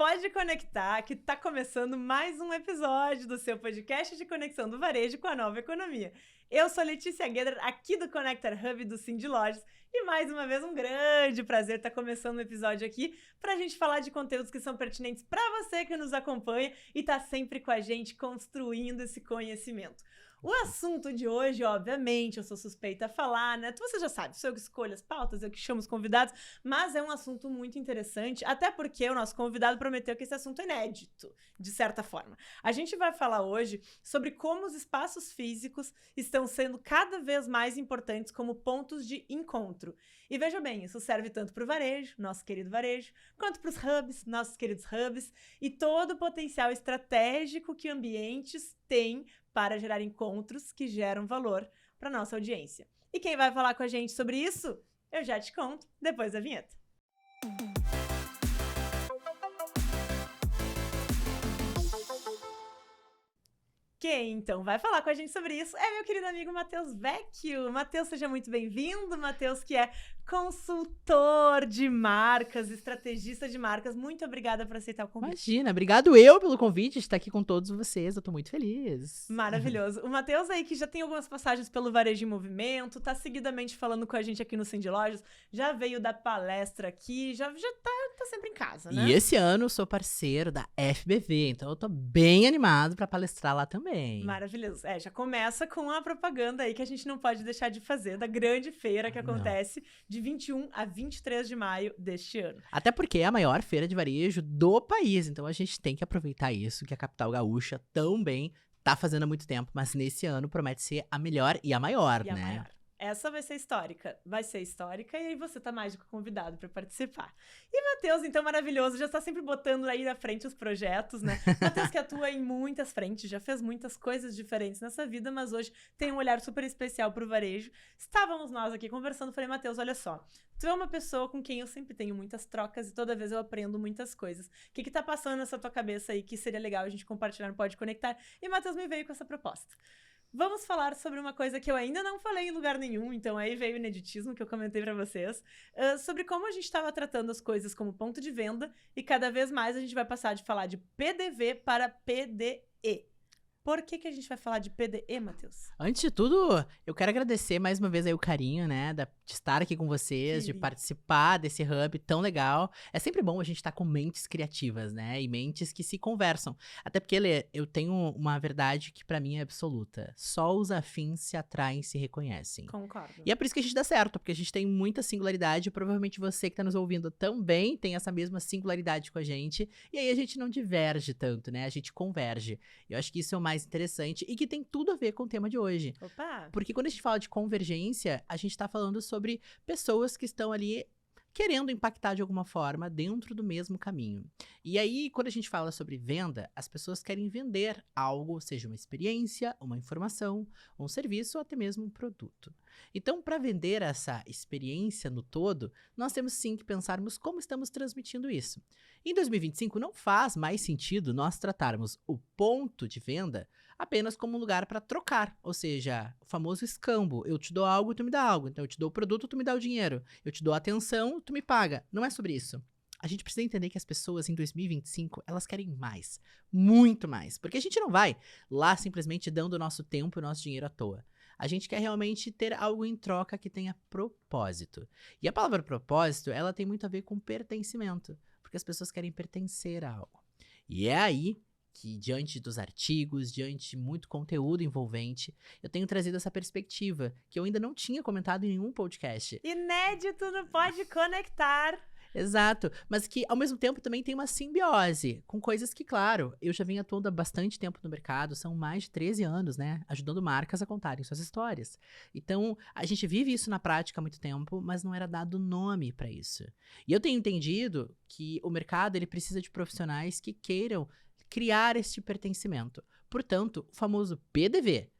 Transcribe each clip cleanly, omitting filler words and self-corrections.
Pode Conectar, que está começando mais um episódio do seu podcast de conexão do varejo com a nova economia. Eu sou Letícia Guedra, aqui do Connector Hub do Cindy Lojas, e mais uma vez um grande prazer estar começando um episódio aqui para a gente falar de conteúdos que são pertinentes para você que nos acompanha e está sempre com a gente construindo esse conhecimento. O assunto de hoje, obviamente, eu sou suspeita a falar, né? Você já sabe, sou eu que escolho as pautas, eu que chamo os convidados, mas é um assunto muito interessante, até porque o nosso convidado prometeu que esse assunto é inédito, de certa forma. A gente vai falar hoje sobre como os espaços físicos estão sendo cada vez mais importantes como pontos de encontro. E veja bem, isso serve tanto para o varejo, nosso querido varejo, quanto para os hubs, nossos queridos hubs, e todo o potencial estratégico que ambientes têm para gerar encontros que geram valor para nossa audiência. E quem vai falar com a gente sobre isso? Eu já te conto depois da vinheta. Quem, então, vai falar com a gente sobre isso é meu querido amigo Matheus Vecchio. Matheus, seja muito bem-vindo. Matheus, que é consultor de marcas, estrategista de marcas. Muito obrigada por aceitar o convite. Imagina, obrigado eu pelo convite de estar aqui com todos vocês. Eu tô muito feliz. Maravilhoso. O Matheus aí, que já tem algumas passagens pelo Varejo em Movimento, tá seguidamente falando com a gente aqui no Cindy Lojas, já veio dar palestra aqui, já tá sempre em casa, né? E esse ano eu sou parceiro da FBV, então eu tô bem animado pra palestrar lá também. Maravilhoso. Já começa com a propaganda aí que a gente não pode deixar de fazer da grande feira que acontece de 21 a 23 de maio deste ano. Até porque é a maior feira de varejo do país, então a gente tem que aproveitar isso, que a capital gaúcha também tá fazendo há muito tempo, mas nesse ano promete ser a melhor e a maior, e né? A maior. Essa vai ser histórica, e aí você tá mais do que convidado para participar. E Matheus, então, maravilhoso, já está sempre botando aí na frente os projetos, né? Matheus que atua em muitas frentes, já fez muitas coisas diferentes nessa vida, mas hoje tem um olhar super especial pro varejo. Estávamos nós aqui conversando, falei, Matheus, olha só, tu é uma pessoa com quem eu sempre tenho muitas trocas e toda vez eu aprendo muitas coisas. O que tá passando nessa tua cabeça aí que seria legal a gente compartilhar no Pode Conectar? E Matheus me veio com essa proposta. Vamos falar sobre uma coisa que eu ainda não falei em lugar nenhum, então aí veio o ineditismo que eu comentei pra vocês, sobre como a gente estava tratando as coisas como ponto de venda e cada vez mais a gente vai passar de falar de PDV para PDE. Por que a gente vai falar de PDE, Matheus? Antes de tudo, eu quero agradecer mais uma vez aí o carinho, né, de estar aqui com vocês, de participar desse hub tão legal. É sempre bom a gente estar com mentes criativas, né, e mentes que se conversam. Até porque, Lê, eu tenho uma verdade que pra mim é absoluta. Só os afins se atraem e se reconhecem. Concordo. E é por isso que a gente dá certo, porque a gente tem muita singularidade, e provavelmente você que tá nos ouvindo também tem essa mesma singularidade com a gente, e aí a gente não diverge tanto, né, a gente converge. E eu acho que isso é o mais interessante e que tem tudo a ver com o tema de hoje. Opa! Porque quando a gente fala de convergência, a gente tá falando sobre pessoas que estão ali querendo impactar de alguma forma dentro do mesmo caminho. E aí, quando a gente fala sobre venda, as pessoas querem vender algo, seja uma experiência, uma informação, um serviço ou até mesmo um produto. Então, para vender essa experiência no todo, nós temos sim que pensarmos como estamos transmitindo isso. Em 2025, não faz mais sentido nós tratarmos o ponto de venda apenas como um lugar para trocar, ou seja, o famoso escambo. Eu te dou algo, tu me dá algo. Então, eu te dou o produto, tu me dá o dinheiro. Eu te dou atenção, tu me paga. Não é sobre isso. A gente precisa entender que as pessoas em 2025, elas querem mais, muito mais. Porque a gente não vai lá simplesmente dando o nosso tempo e o nosso dinheiro à toa. A gente quer realmente ter algo em troca que tenha propósito. E a palavra propósito, ela tem muito a ver com pertencimento. Porque as pessoas querem pertencer a algo. E é aí que, diante dos artigos, diante de muito conteúdo envolvente, eu tenho trazido essa perspectiva, que eu ainda não tinha comentado em nenhum podcast. Inédito no Pode Conectar. Exato, mas que ao mesmo tempo também tem uma simbiose com coisas que, claro, eu já venho atuando há bastante tempo no mercado, são mais de 13 anos, né, ajudando marcas a contarem suas histórias. Então, a gente vive isso na prática há muito tempo, mas não era dado nome para isso. E eu tenho entendido que o mercado ele precisa de profissionais que queiram criar este pertencimento. Portanto, o famoso PDV,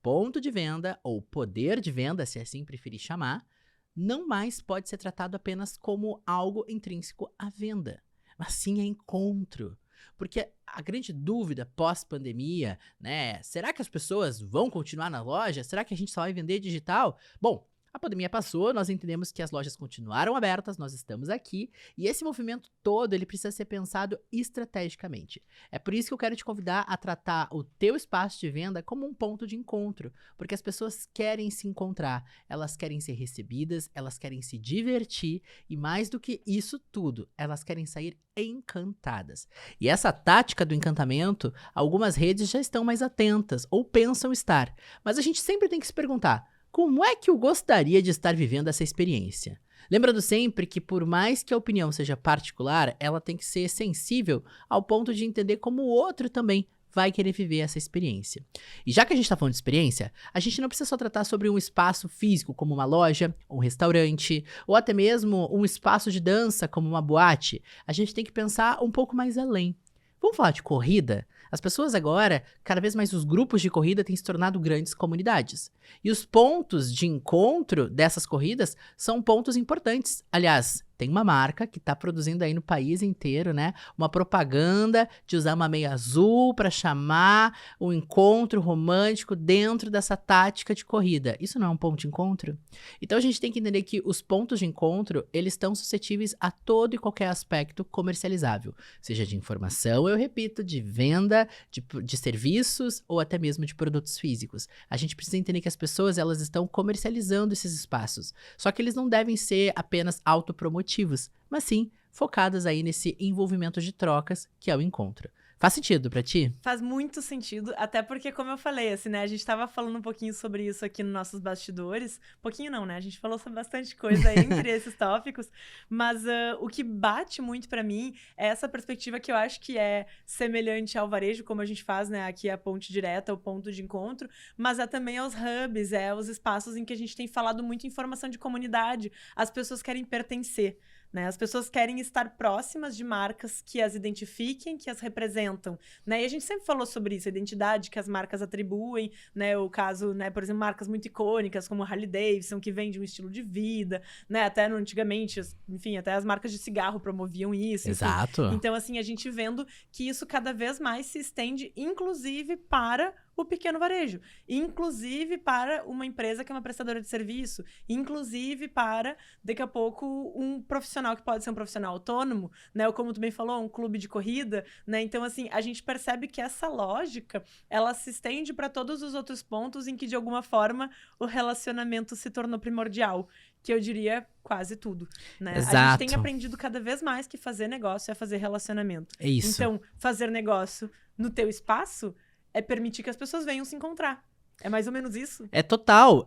ponto de venda ou poder de venda, se assim preferir chamar, não mais pode ser tratado apenas como algo intrínseco à venda, mas sim a encontro. Porque a grande dúvida pós-pandemia, né? Será que as pessoas vão continuar na loja? Será que a gente só vai vender digital? Bom, A pandemia passou, nós entendemos que as lojas continuaram abertas, nós estamos aqui, e esse movimento todo, ele precisa ser pensado estrategicamente. É por isso que eu quero te convidar a tratar o teu espaço de venda como um ponto de encontro, porque as pessoas querem se encontrar, elas querem ser recebidas, elas querem se divertir, e mais do que isso tudo, elas querem sair encantadas. E essa tática do encantamento, algumas redes já estão mais atentas, ou pensam estar, mas a gente sempre tem que se perguntar, como é que eu gostaria de estar vivendo essa experiência? Lembrando sempre que por mais que a opinião seja particular, ela tem que ser sensível ao ponto de entender como o outro também vai querer viver essa experiência. E já que a gente está falando de experiência, a gente não precisa só tratar sobre um espaço físico, como uma loja, um restaurante, ou até mesmo um espaço de dança, como uma boate. A gente tem que pensar um pouco mais além. Vamos falar de corrida? As pessoas agora, cada vez mais os grupos de corrida têm se tornado grandes comunidades. E os pontos de encontro dessas corridas são pontos importantes. Aliás, tem uma marca que está produzindo aí no país inteiro, né? Uma propaganda de usar uma meia azul para chamar o encontro romântico dentro dessa tática de corrida. Isso não é um ponto de encontro? Então a gente tem que entender que os pontos de encontro, eles estão suscetíveis a todo e qualquer aspecto comercializável. Seja de informação, eu repito, de venda, de serviços ou até mesmo de produtos físicos. A gente precisa entender que as pessoas, elas estão comercializando esses espaços. Só que eles não devem ser apenas autopromotivos, mas sim focadas aí nesse envolvimento de trocas que é o encontro. Faz sentido pra ti? Faz muito sentido, até porque, como eu falei, assim, né, a gente tava falando um pouquinho sobre isso aqui nos nossos bastidores. Pouquinho não, né? A gente falou sobre bastante coisa entre esses tópicos, mas o que bate muito pra mim é essa perspectiva que eu acho que é semelhante ao varejo, como a gente faz, né, aqui a ponte direta, o ponto de encontro, mas é também aos hubs, os espaços em que a gente tem falado muito em formação de comunidade. As pessoas querem pertencer. Né? As pessoas querem estar próximas de marcas que as identifiquem, que as representam, né? E a gente sempre falou sobre isso, a identidade que as marcas atribuem, né? O caso, né, por exemplo, marcas muito icônicas como Harley Davidson, que vende um estilo de vida, né? Até antigamente, enfim, até as marcas de cigarro promoviam isso. Exato. Enfim. Então, assim, a gente vendo que isso cada vez mais se estende, inclusive para o pequeno varejo, inclusive para uma empresa que é uma prestadora de serviço, inclusive para, daqui a pouco, um profissional que pode ser um profissional autônomo, né? Ou como tu bem falou, um clube de corrida, né? Então, assim, a gente percebe que essa lógica, ela se estende para todos os outros pontos em que, de alguma forma, o relacionamento se tornou primordial, que eu diria quase tudo, né? Exato. A gente tem aprendido cada vez mais que fazer negócio é fazer relacionamento. É isso. Então, fazer negócio no teu espaço é permitir que as pessoas venham se encontrar. É mais ou menos isso? É total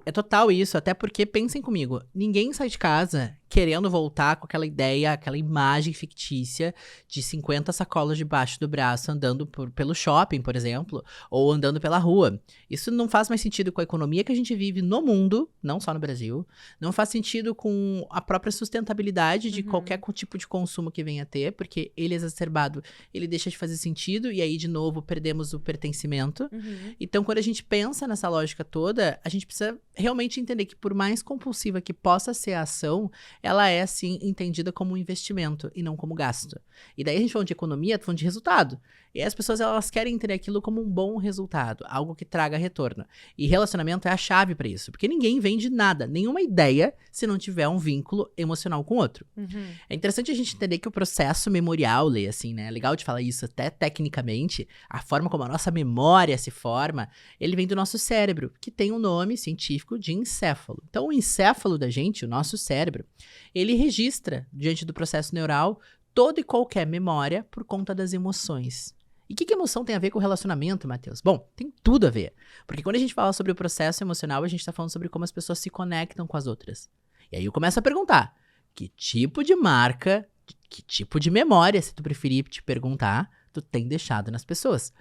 isso, até porque, pensem comigo, ninguém sai de casa querendo voltar com aquela ideia, aquela imagem fictícia de 50 sacolas debaixo do braço andando pelo shopping, por exemplo, ou andando pela rua. Isso não faz mais sentido com a economia que a gente vive no mundo, não só no Brasil, não faz sentido com a própria sustentabilidade de qualquer tipo de consumo que venha a ter, porque ele exacerbado, ele deixa de fazer sentido e aí, de novo, perdemos o pertencimento. Então, quando a gente pensa nessa lógica toda, a gente precisa realmente entender que, por mais compulsiva que possa ser a ação, ela é, sim, entendida como um investimento e não como gasto. E daí a gente falando de economia, tá falando de resultado. E as pessoas, elas querem ter aquilo como um bom resultado, algo que traga retorno. E relacionamento é a chave para isso, porque ninguém vende nada, nenhuma ideia, se não tiver um vínculo emocional com o outro. É interessante a gente entender que o processo memorial, Lê, assim, né? É legal de falar isso até tecnicamente, a forma como a nossa memória se forma, ele vem do nosso cérebro, que tem um nome científico de encéfalo. Então, o encéfalo da gente, o nosso cérebro, ele registra, diante do processo neural, toda e qualquer memória por conta das emoções. E o que emoção tem a ver com o relacionamento, Matheus? Bom, tem tudo a ver. Porque quando a gente fala sobre o processo emocional, a gente está falando sobre como as pessoas se conectam com as outras. E aí eu começo a perguntar, que tipo de marca, que tipo de memória, se tu preferir te perguntar, tu tem deixado nas pessoas?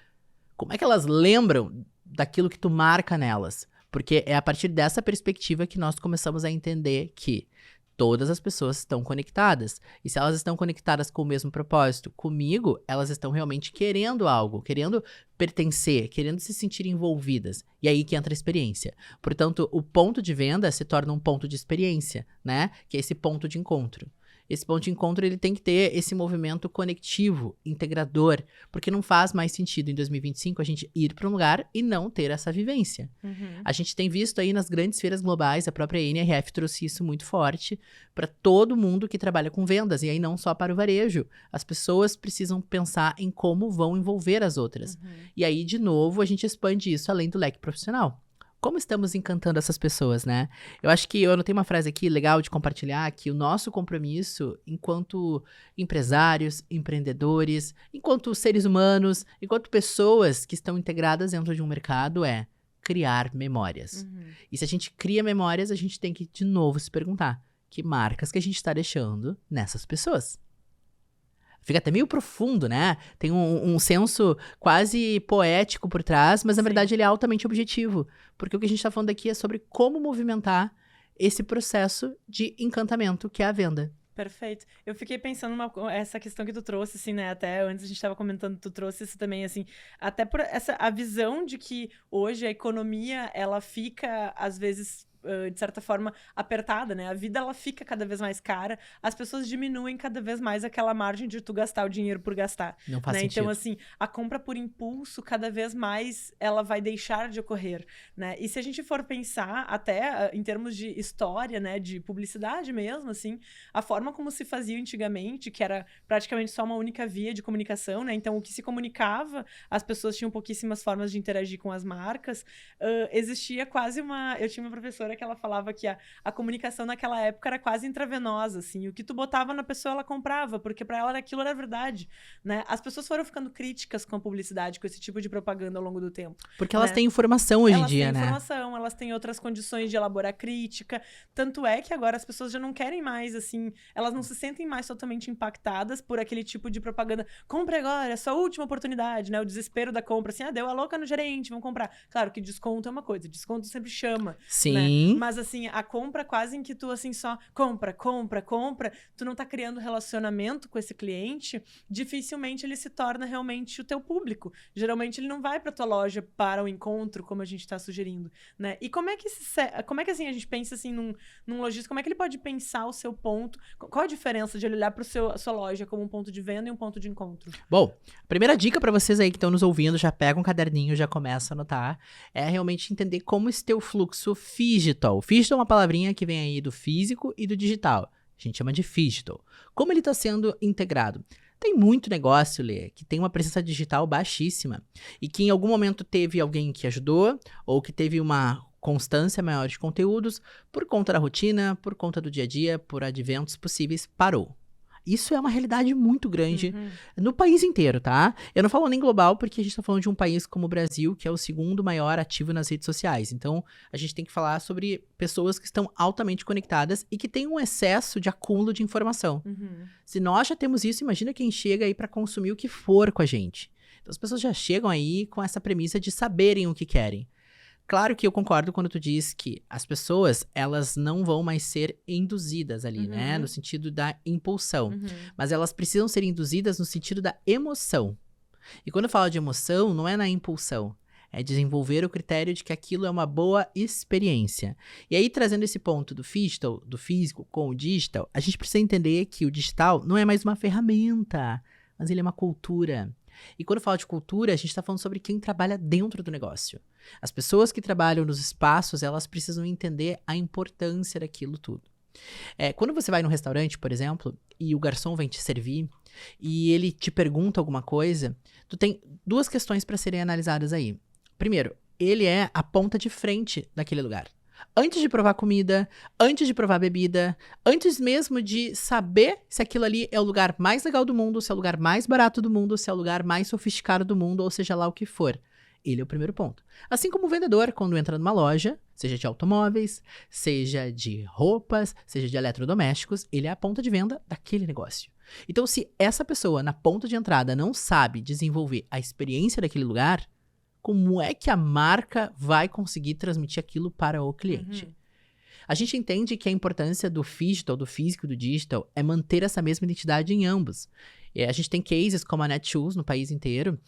Como é que elas lembram daquilo que tu marca nelas? Porque é a partir dessa perspectiva que nós começamos a entender que todas as pessoas estão conectadas. E se elas estão conectadas com o mesmo propósito, comigo, elas estão realmente querendo algo, querendo pertencer, querendo se sentir envolvidas. E aí que entra a experiência. Portanto, o ponto de venda se torna um ponto de experiência, né? Que é esse ponto de encontro. Esse ponto de encontro, ele tem que ter esse movimento conectivo, integrador, porque não faz mais sentido em 2025 a gente ir para um lugar e não ter essa vivência. A gente tem visto aí nas grandes feiras globais, a própria NRF trouxe isso muito forte para todo mundo que trabalha com vendas, e aí não só para o varejo. As pessoas precisam pensar em como vão envolver as outras. E aí, de novo, a gente expande isso além do leque profissional. Como estamos encantando essas pessoas, né? Eu acho que eu anotei uma frase aqui legal de compartilhar, que o nosso compromisso enquanto empresários, empreendedores, enquanto seres humanos, enquanto pessoas que estão integradas dentro de um mercado é criar memórias. E se a gente cria memórias, a gente tem que, de novo, se perguntar que marcas que a gente está deixando nessas pessoas. Fica até meio profundo, né? Tem um senso quase poético por trás, mas na verdade ele é altamente objetivo. Porque o que a gente está falando aqui é sobre como movimentar esse processo de encantamento que é a venda. Perfeito. Eu fiquei pensando essa questão que tu trouxe, assim, né? Até antes a gente estava comentando, tu trouxe isso também, assim, até por a visão de que hoje a economia, ela fica, às vezes, de certa forma, apertada, né? A vida, ela fica cada vez mais cara, as pessoas diminuem cada vez mais aquela margem de tu gastar o dinheiro por gastar. Não faz né? sentido. Então, assim, a compra por impulso, cada vez mais, ela vai deixar de ocorrer, né? E se a gente for pensar, até em termos de história, né? De publicidade mesmo, assim, a forma como se fazia antigamente, que era praticamente só uma única via de comunicação, né? Então, o que se comunicava, as pessoas tinham pouquíssimas formas de interagir com as marcas, existia quase uma... Eu tinha uma professora que ela falava que a comunicação naquela época era quase intravenosa, assim. O que tu botava na pessoa, ela comprava, porque para ela aquilo era verdade, né? As pessoas foram ficando críticas com a publicidade, com esse tipo de propaganda ao longo do tempo. Porque elas né? têm informação hoje em dia, Elas né? têm informação, elas têm outras condições de elaborar crítica. Tanto é que agora as pessoas já não querem mais, assim... Elas não se sentem mais totalmente impactadas por aquele tipo de propaganda. Compre agora, é sua última oportunidade, né? O desespero da compra, assim, deu a louca no gerente, vamos comprar. Claro que desconto é uma coisa, desconto sempre chama. Sim. Né? Mas, assim, a compra quase em que tu, assim, só compra, tu não tá criando relacionamento com esse cliente, dificilmente ele se torna realmente o teu público. Geralmente ele não vai pra tua loja para o encontro, como a gente tá sugerindo, né? E como é que assim, a gente pensa, assim, num lojista, como é que ele pode pensar o seu ponto? Qual a diferença de ele olhar pra sua loja como um ponto de venda e um ponto de encontro? Bom, a primeira dica pra vocês aí que estão nos ouvindo, já pega um caderninho, já começa a anotar, é realmente entender como esse teu fluxo digital. Digital é uma palavrinha que vem aí do físico e do digital. A gente chama de digital. Como ele está sendo integrado? Tem muito negócio, Lê, que tem uma presença digital baixíssima e que em algum momento teve alguém que ajudou ou que teve uma constância maior de conteúdos, por conta da rotina, por conta do dia a dia, por adventos possíveis, parou. Isso é uma realidade muito grande no país inteiro, tá? Eu não falo nem global, porque a gente tá falando de um país como o Brasil, que é o segundo maior ativo nas redes sociais. Então, a gente tem que falar sobre pessoas que estão altamente conectadas e que têm um excesso de acúmulo de informação. Se nós já temos isso, imagina quem chega aí para consumir o que for com a gente. Então, as pessoas já chegam aí com essa premissa de saberem o que querem. Claro que eu concordo quando tu diz que as pessoas, elas não vão mais ser induzidas ali, né? No sentido da impulsão. Mas elas precisam ser induzidas no sentido da emoção. E quando eu falo de emoção, não é na impulsão. É desenvolver o critério de que aquilo é uma boa experiência. E aí, trazendo esse ponto do digital, do físico com o digital, a gente precisa entender que o digital não é mais uma ferramenta, mas ele é uma cultura. E quando eu falo de cultura, a gente está falando sobre quem trabalha dentro do negócio. As pessoas que trabalham nos espaços, elas precisam entender a importância daquilo tudo. Quando você vai num restaurante, por exemplo, e o garçom vem te servir, e ele te pergunta alguma coisa, tu tem duas questões para serem analisadas aí. Primeiro, ele é a ponta de frente daquele lugar. Antes de provar comida, antes de provar bebida, antes mesmo de saber se aquilo ali é o lugar mais legal do mundo, se é o lugar mais barato do mundo, se é o lugar mais sofisticado do mundo, ou seja lá o que for. Ele é o primeiro ponto. Assim como o vendedor, quando entra numa loja, seja de automóveis, seja de roupas, seja de eletrodomésticos, ele é a ponta de venda daquele negócio. Então, se essa pessoa, na ponta de entrada, não sabe desenvolver a experiência daquele lugar, como é que a marca vai conseguir transmitir aquilo para o cliente? A gente entende que a importância do digital, do físico e do digital é manter essa mesma identidade em ambos. A gente tem cases como a Netshoes no país inteiro,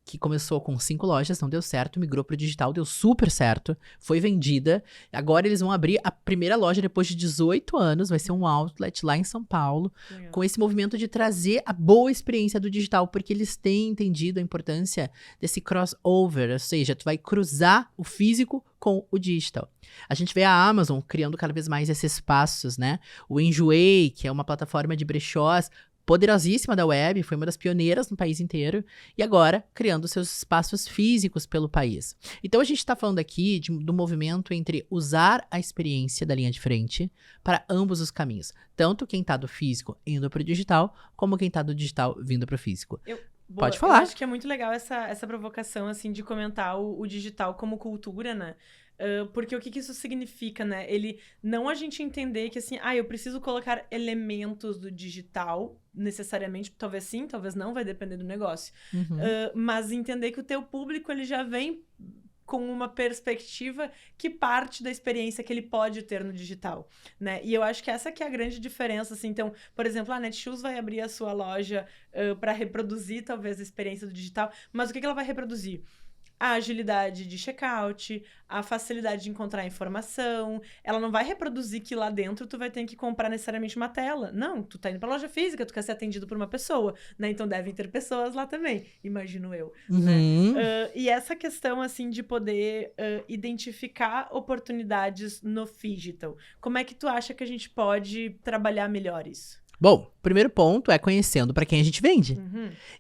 que começou com 5 lojas, não deu certo, migrou pro digital, deu super certo, foi vendida. Agora eles vão abrir a primeira loja depois de 18 anos, vai ser um outlet lá em São Paulo, com esse movimento de trazer a boa experiência do digital, porque eles têm entendido a importância desse crossover, ou seja, tu vai cruzar o físico com o digital. A gente vê a Amazon criando cada vez mais esses espaços, né? O Enjoei, que é uma plataforma de brechós poderosíssima da web, foi uma das pioneiras no país inteiro, e agora criando seus espaços físicos pelo país. Então a gente está falando aqui do movimento entre usar a experiência da linha de frente para ambos os caminhos. Tanto quem está do físico indo para o digital, como quem está do digital vindo para o físico. Pode falar. Eu acho que é muito legal essa provocação, assim, de comentar o digital como cultura, né? Porque o que isso significa, né? Não a gente entender que, assim, eu preciso colocar elementos do digital, necessariamente, talvez sim, talvez não, vai depender do negócio. Mas entender que o teu público, ele já vem com uma perspectiva que parte da experiência que ele pode ter no digital, né? E eu acho que essa que é a grande diferença, assim. Então, por exemplo, a Netshoes vai abrir a sua loja para reproduzir, talvez, a experiência do digital, mas o que ela vai reproduzir? A agilidade de checkout, a facilidade de encontrar informação. Ela não vai reproduzir que lá dentro tu vai ter que comprar necessariamente uma tela. Não, tu tá indo pra loja física, tu quer ser atendido por uma pessoa, né? Então devem ter pessoas lá também, imagino eu. Né? E essa questão, assim, de poder identificar oportunidades no digital. Como é que tu acha que a gente pode trabalhar melhor isso? Bom, o primeiro ponto é conhecendo para quem a gente vende.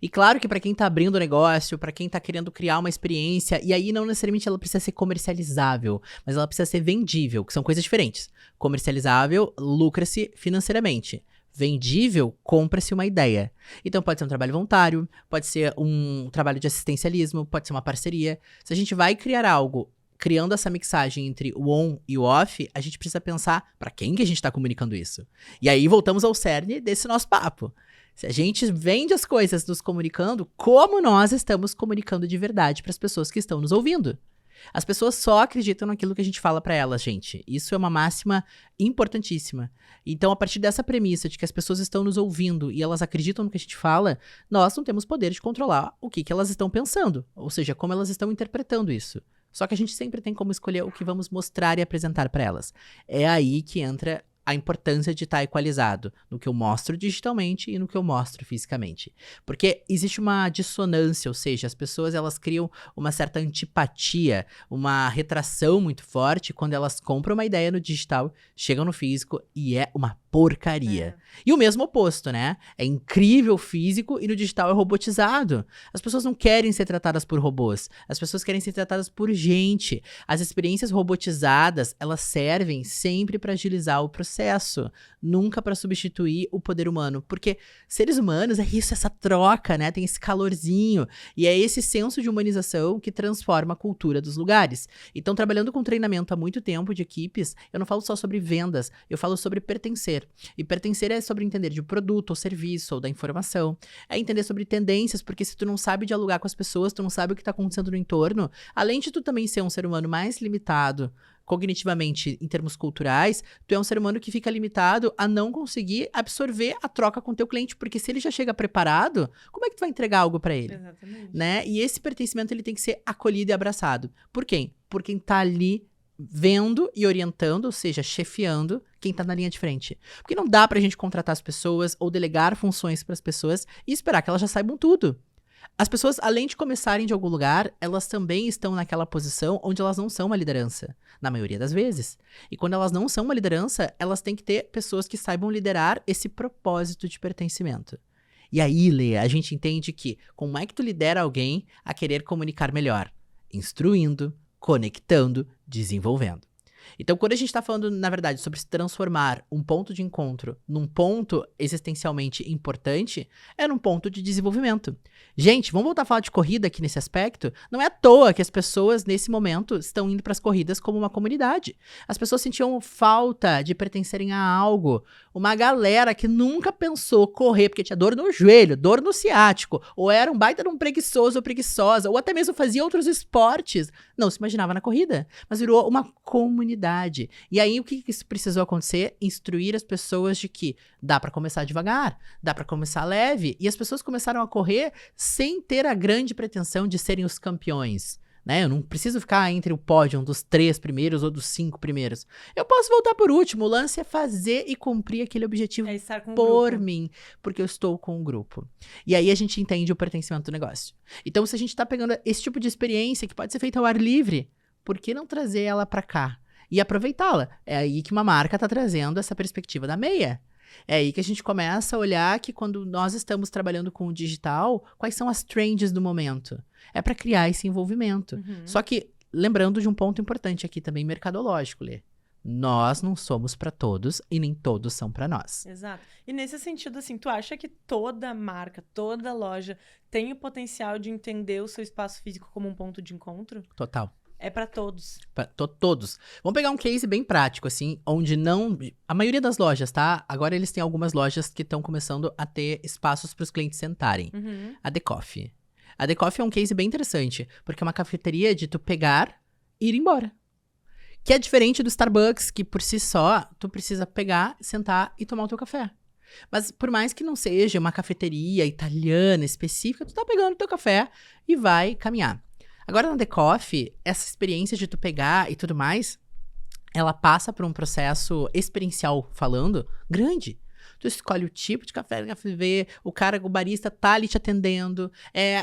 E claro que para quem tá abrindo o negócio, para quem tá querendo criar uma experiência, e aí não necessariamente ela precisa ser comercializável, mas ela precisa ser vendível, que são coisas diferentes. Comercializável, lucra-se financeiramente. Vendível, compra-se uma ideia. Então pode ser um trabalho voluntário, pode ser um trabalho de assistencialismo, pode ser uma parceria. Se a gente vai criar algo criando essa mixagem entre o on e o off, a gente precisa pensar para quem que a gente está comunicando isso. E aí voltamos ao cerne desse nosso papo. Se a gente vende as coisas nos comunicando, como nós estamos comunicando de verdade para as pessoas que estão nos ouvindo? As pessoas só acreditam naquilo que a gente fala para elas, gente. Isso é uma máxima importantíssima. Então, a partir dessa premissa de que as pessoas estão nos ouvindo e elas acreditam no que a gente fala, nós não temos poder de controlar o que elas estão pensando, ou seja, como elas estão interpretando isso. Só que a gente sempre tem como escolher o que vamos mostrar e apresentar para elas. É aí que entra a importância de estar equalizado no que eu mostro digitalmente e no que eu mostro fisicamente. Porque existe uma dissonância, ou seja, as pessoas elas criam uma certa antipatia, uma retração muito forte quando elas compram uma ideia no digital, chegam no físico e é uma porcaria. E o mesmo oposto, né? É incrível físico e no digital é robotizado. As pessoas não querem ser tratadas por robôs. As pessoas querem ser tratadas por gente. As experiências robotizadas, elas servem sempre para agilizar o processo, nunca para substituir o poder humano. Porque seres humanos é isso, essa troca, né? Tem esse calorzinho. E é esse senso de humanização que transforma a cultura dos lugares. Então, trabalhando com treinamento há muito tempo de equipes, eu não falo só sobre vendas, eu falo sobre pertencer. E pertencer é sobre entender de produto ou serviço ou da informação. É entender sobre tendências, porque se tu não sabe dialogar com as pessoas, tu não sabe o que está acontecendo no entorno, além de tu também ser um ser humano mais limitado cognitivamente em termos culturais, tu é um ser humano que fica limitado a não conseguir absorver a troca com o teu cliente, porque se ele já chega preparado, como é que tu vai entregar algo para ele? Exatamente. Né? E esse pertencimento ele tem que ser acolhido e abraçado. Por quem? Por quem tá ali vendo e orientando, ou seja, chefiando quem tá na linha de frente. Porque não dá pra gente contratar as pessoas ou delegar funções para as pessoas e esperar que elas já saibam tudo. As pessoas, além de começarem de algum lugar, elas também estão naquela posição onde elas não são uma liderança, na maioria das vezes. E quando elas não são uma liderança, elas têm que ter pessoas que saibam liderar esse propósito de pertencimento. E aí, Lê, a gente entende que como é que tu lidera alguém a querer comunicar melhor? Instruindo, conectando, desenvolvendo. Então, quando a gente está falando, na verdade, sobre se transformar um ponto de encontro num ponto existencialmente importante, é num ponto de desenvolvimento. Gente, vamos voltar a falar de corrida aqui nesse aspecto? Não é à toa que as pessoas, nesse momento, estão indo para as corridas como uma comunidade. As pessoas sentiam falta de pertencerem a algo. Uma galera que nunca pensou correr porque tinha dor no joelho, dor no ciático, ou era um baita de um preguiçoso ou preguiçosa, ou até mesmo fazia outros esportes, não se imaginava na corrida, mas virou uma comunidade. comunidade. E aí, o que isso precisou acontecer? Instruir as pessoas de que dá pra começar devagar, dá pra começar leve. E as pessoas começaram a correr sem ter a grande pretensão de serem os campeões. Né? Eu não preciso ficar entre o pódio dos 3 primeiros ou dos 5 primeiros. Eu posso voltar por último. O lance é fazer e cumprir aquele objetivo estar com por mim, porque eu estou com o grupo. E aí a gente entende o pertencimento do negócio. Então, se a gente tá pegando esse tipo de experiência que pode ser feita ao ar livre, por que não trazer ela pra cá? E aproveitá-la. É aí que uma marca tá trazendo essa perspectiva da meia. É aí que a gente começa a olhar que quando nós estamos trabalhando com o digital, quais são as trends do momento? É para criar esse envolvimento. Só que, lembrando de um ponto importante aqui também, mercadológico, Lê. Nós não somos para todos e nem todos são para nós. Exato. E nesse sentido, assim, tu acha que toda marca, toda loja tem o potencial de entender o seu espaço físico como um ponto de encontro? Total. É para todos. Todos. Vamos pegar um case bem prático, assim, onde não... A maioria das lojas, tá? Agora eles têm algumas lojas que estão começando a ter espaços para os clientes sentarem. A The Coffee. A The Coffee é um case bem interessante, porque é uma cafeteria de tu pegar e ir embora. Que é diferente do Starbucks, que por si só, tu precisa pegar, sentar e tomar o teu café. Mas por mais que não seja uma cafeteria italiana específica, tu tá pegando o teu café e vai caminhar. Agora, na The Coffee, essa experiência de tu pegar e tudo mais, ela passa por um processo experiencial falando grande. Tu escolhe o tipo de café que quer ver, o barista tá ali te atendendo.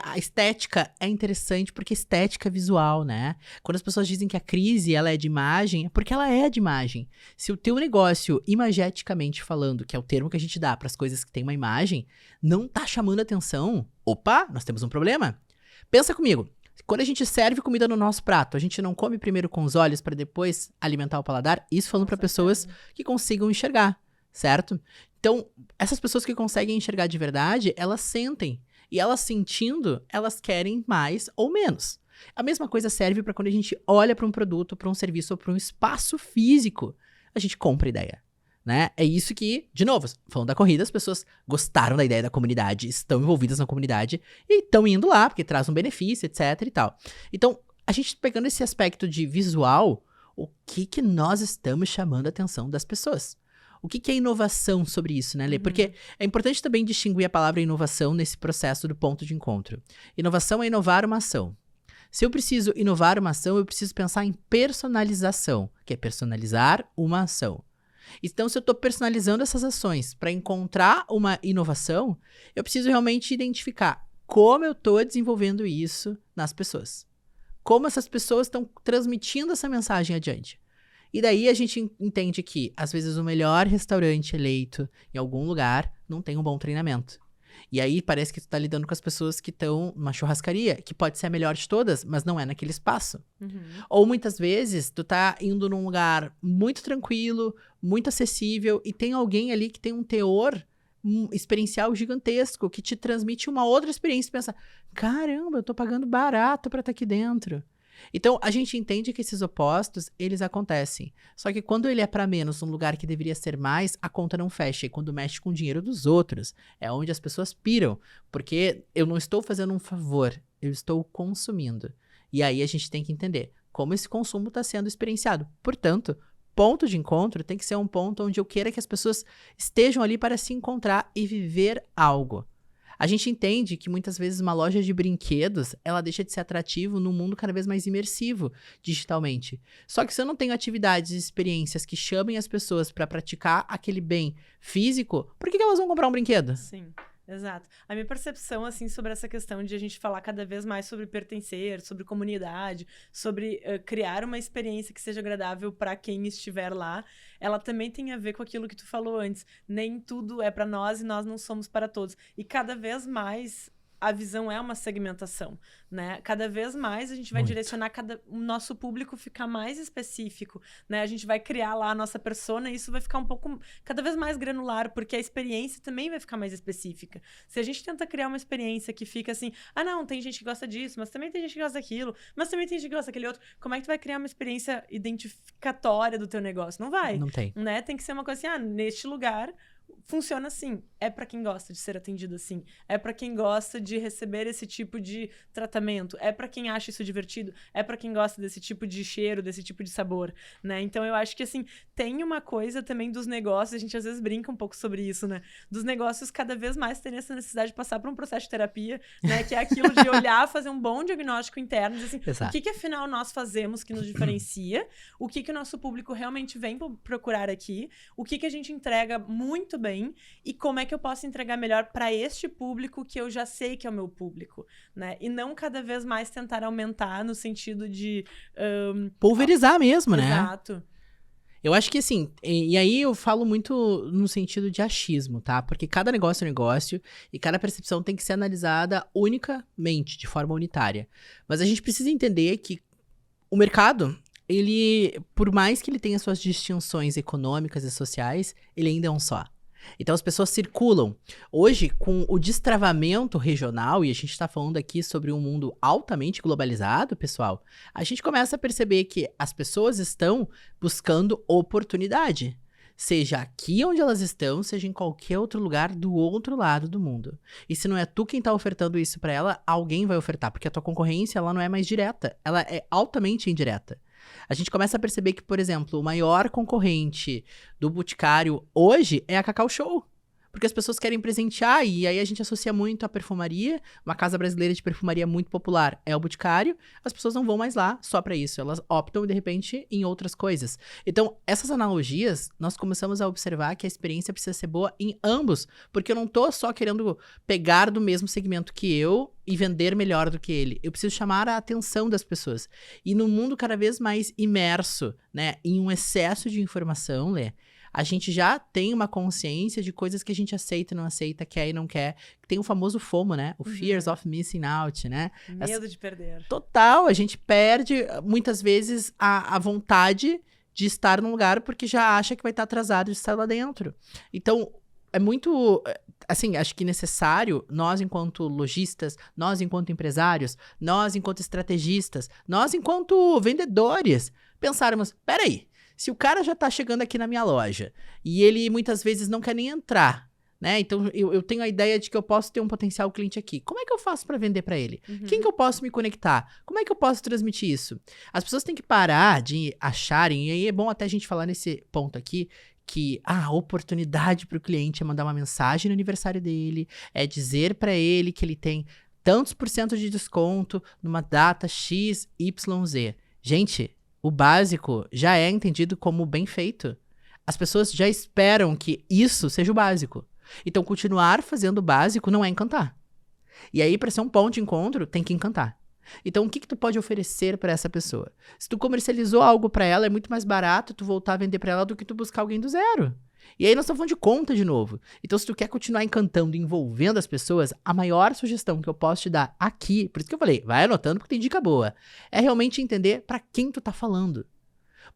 A estética é interessante porque estética é visual, né? Quando as pessoas dizem que a crise ela é de imagem, é porque ela é de imagem. Se o teu negócio, imageticamente falando, que é o termo que a gente dá para as coisas que tem uma imagem, não tá chamando atenção, opa, nós temos um problema. Pensa comigo. Quando a gente serve comida no nosso prato, a gente não come primeiro com os olhos para depois alimentar o paladar? Isso falando para pessoas que consigam enxergar, certo? Então, essas pessoas que conseguem enxergar de verdade, elas sentem. E elas sentindo, elas querem mais ou menos. A mesma coisa serve para quando a gente olha para um produto, para um serviço ou para um espaço físico. A gente compra a ideia. Né? É isso que, de novo, falando da corrida, as pessoas gostaram da ideia da comunidade, estão envolvidas na comunidade e estão indo lá, porque traz um benefício, etc e tal. Então, a gente pegando esse aspecto de visual, o que nós estamos chamando a atenção das pessoas? O que é inovação sobre isso, né, Lê? Porque é importante também distinguir a palavra inovação nesse processo do ponto de encontro. Inovação é inovar uma ação. Se eu preciso inovar uma ação, eu preciso pensar em personalização, que é personalizar uma ação. Então, se eu estou personalizando essas ações para encontrar uma inovação, eu preciso realmente identificar como eu estou desenvolvendo isso nas pessoas. Como essas pessoas estão transmitindo essa mensagem adiante. E daí a gente entende que, às vezes, o melhor restaurante eleito em algum lugar não tem um bom treinamento. E aí parece que tu tá lidando com as pessoas que estão numa churrascaria, que pode ser a melhor de todas, mas não é naquele espaço. Ou muitas vezes tu tá indo num lugar muito tranquilo, muito acessível, e tem alguém ali que tem um teor experiencial gigantesco, que te transmite uma outra experiência. E pensa, caramba, eu tô pagando barato pra estar aqui dentro. Então, a gente entende que esses opostos, eles acontecem. Só que quando ele é para menos, um lugar que deveria ser mais, a conta não fecha. E quando mexe com o dinheiro dos outros, é onde as pessoas piram. Porque eu não estou fazendo um favor, eu estou consumindo. E aí a gente tem que entender como esse consumo está sendo experienciado. Portanto, ponto de encontro tem que ser um ponto onde eu queira que as pessoas estejam ali para se encontrar e viver algo. A gente entende que muitas vezes uma loja de brinquedos, ela deixa de ser atrativo num mundo cada vez mais imersivo digitalmente. Só que se eu não tenho atividades e experiências que chamem as pessoas para praticar aquele bem físico, por que elas vão comprar um brinquedo? Sim. Exato. A minha percepção, assim, sobre essa questão de a gente falar cada vez mais sobre pertencer, sobre comunidade, sobre criar uma experiência que seja agradável para quem estiver lá, ela também tem a ver com aquilo que tu falou antes. Nem tudo é para nós e nós não somos para todos. E cada vez mais a visão é uma segmentação, né? Cada vez mais a gente vai direcionar o nosso público ficar mais específico, né? A gente vai criar lá a nossa persona e isso vai ficar cada vez mais granular, porque a experiência também vai ficar mais específica. Se a gente tenta criar uma experiência que fica assim, não, tem gente que gosta disso, mas também tem gente que gosta daquilo, mas também tem gente que gosta daquele outro, como é que tu vai criar uma experiência identificatória do teu negócio? Não vai. Não tem. Né? Tem que ser uma coisa assim, neste lugar funciona assim. é pra quem gosta de ser atendido assim. É pra quem gosta de receber esse tipo de tratamento. É pra quem acha isso divertido. É pra quem gosta desse tipo de cheiro, desse tipo de sabor, né? Então eu acho que, assim, tem uma coisa também dos negócios, a gente às vezes brinca um pouco sobre isso, né? Dos negócios cada vez mais terem essa necessidade de passar por um processo de terapia, né? Que é aquilo de olhar, fazer um bom diagnóstico interno, dizer assim, Exato. o que afinal nós fazemos que nos diferencia, o que o nosso público realmente vem procurar aqui, o que a gente entrega muito bem e como é que eu posso entregar melhor para este público que eu já sei que é o meu público, né? E não cada vez mais tentar aumentar no sentido de... pulverizar mesmo, né? Exato. Eu acho que assim, e aí eu falo muito no sentido de achismo, tá? Porque cada negócio é um negócio e cada percepção tem que ser analisada unicamente, de forma unitária. Mas a gente precisa entender que o mercado, ele, por mais que ele tenha suas distinções econômicas e sociais, ele ainda é um só. Então as pessoas circulam. Hoje, com o destravamento regional, e a gente está falando aqui sobre um mundo altamente globalizado, pessoal, a gente começa a perceber que as pessoas estão buscando oportunidade. Seja aqui onde elas estão, seja em qualquer outro lugar do outro lado do mundo. E se não é tu quem está ofertando isso para ela, alguém vai ofertar, porque a tua concorrência ela não é mais direta, ela é altamente indireta. A gente começa a perceber que, por exemplo, o maior concorrente do Boticário hoje é a Cacau Show. Porque as pessoas querem presentear e aí a gente associa muito a perfumaria. Uma casa brasileira de perfumaria muito popular é o Boticário. As pessoas não vão mais lá só pra isso. Elas optam, de repente, em outras coisas. Então, essas analogias, nós começamos a observar que a experiência precisa ser boa em ambos. Porque eu não tô só querendo pegar do mesmo segmento que eu e vender melhor do que ele. Eu preciso chamar a atenção das pessoas. E no mundo cada vez mais imerso, né, em um excesso de informação, Lê, a gente já tem uma consciência de coisas que a gente aceita e não aceita, quer e não quer. Tem o famoso FOMO, né? O Fears of Missing Out, né? Medo de perder. Total, a gente perde muitas vezes a vontade de estar num lugar porque já acha que vai estar atrasado de estar lá dentro. Então, é muito, assim, acho que necessário, nós enquanto lojistas, nós enquanto empresários, nós enquanto estrategistas, nós enquanto vendedores, pensarmos, peraí, se o cara já tá chegando aqui na minha loja e ele muitas vezes não quer nem entrar, né? Então eu tenho a ideia de que eu posso ter um potencial cliente aqui. Como é que eu faço para vender para ele? Quem que eu posso me conectar? Como é que eu posso transmitir isso? As pessoas têm que parar de acharem, e aí é bom até a gente falar nesse ponto aqui, que a oportunidade para o cliente é mandar uma mensagem no aniversário dele, é dizer para ele que ele tem tantos % de desconto numa data X, Y, Z. Gente, o básico já é entendido como bem feito. As pessoas já esperam que isso seja o básico. Então, continuar fazendo o básico não é encantar. E aí, para ser um ponto de encontro, tem que encantar. Então, o que tu pode oferecer para essa pessoa? Se tu comercializou algo para ela, é muito mais barato tu voltar a vender para ela do que tu buscar alguém do zero. E aí nós estamos falando de conta de novo. Então, se tu quer continuar encantando e envolvendo as pessoas, a maior sugestão que eu posso te dar aqui, por isso que eu falei, vai anotando porque tem dica boa, é realmente entender para quem tu tá falando.